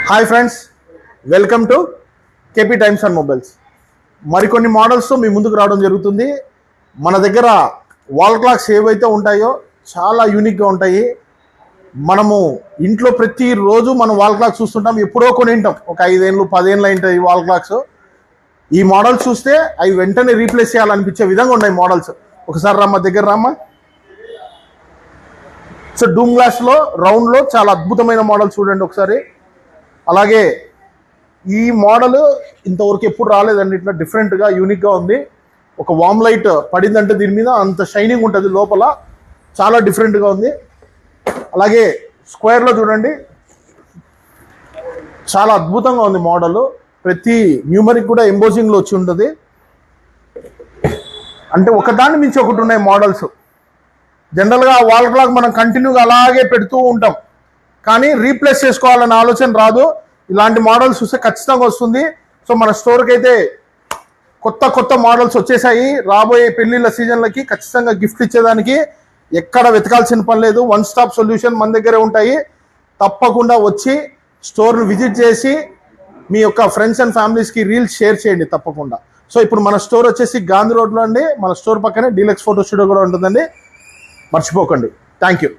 Hi friends, welcome to KP times and mobiles. మరికొన్ని మోడల్స్తో మీ ముందుకు రావడం జరుగుతుంది. మన దగ్గర వాల్ క్లాక్స్ ఏవైతే ఉంటాయో చాలా యూనిక్గా ఉంటాయి. మనము ఇంట్లో ప్రతిరోజు మనం వాల్ క్లాక్స్ చూస్తుంటాం, ఎప్పుడో కొని ఉంటాం, ఒక 5 ఏళ్ళు 10 ఏళ్ళు ఉంటాయి వాల్ క్లాక్స్. ఈ మోడల్స్ చూస్తే అవి వెంటనే రీప్లేస్ చేయాలనిపించే విధంగా ఉన్నాయి మోడల్స్. ఒకసారి రమ్మా, దగ్గర రమ్మా. సో డూమ్ గ్లాస్లో రౌండ్లో చాలా అద్భుతమైన మోడల్ చూడండి ఒకసారి. అలాగే ఈ మోడల్ ఇంతవరకు ఎప్పుడు రాలేదండి, ఇట్లా డిఫరెంట్గా యూనిక్గా ఉంది. ఒక వామ్ లైట్ పడిందంటే దీని మీద అంత షైనింగ్ ఉంటుంది, లోపల చాలా డిఫరెంట్గా ఉంది. అలాగే స్క్వేర్లో చూడండి, చాలా అద్భుతంగా ఉంది మోడల్. ప్రతి న్యూమరిక్ కూడా ఎంబోజింగ్లో వచ్చి ఉంటుంది. అంటే ఒకదాన్ని మించి ఒకటి ఉన్నాయి మోడల్స్. జనరల్గా వాల్ క్లాక్ మనం కంటిన్యూగా అలాగే పెడుతూ ఉంటాం, కానీ రీప్లేస్ చేసుకోవాలనే ఆలోచన రాదు. ఇలాంటి మోడల్స్ చూస్తే ఖచ్చితంగా వస్తుంది. సో మన స్టోర్కి అయితే కొత్త మోడల్స్ వచ్చేసాయి. రాబోయే పెళ్లిళ్ళ సీజన్లకి ఖచ్చితంగా గిఫ్ట్ ఇచ్చేదానికి ఎక్కడ వెతకాల్సిన పని లేదు. వన్ స్టాప్ సొల్యూషన్ మన దగ్గరే ఉంటాయి. తప్పకుండా వచ్చి స్టోర్ని విజిట్ చేసి మీ యొక్క ఫ్రెండ్స్ అండ్ ఫ్యామిలీస్కి రీల్స్ షేర్ చేయండి తప్పకుండా. సో ఇప్పుడు మన స్టోర్ వచ్చేసి గాంధీ రోడ్లో అండి. మన స్టోర్ పక్కనే డీలక్స్ ఫోటో స్టూడియో కూడా ఉంటుందండి, మర్చిపోకండి. Thank you.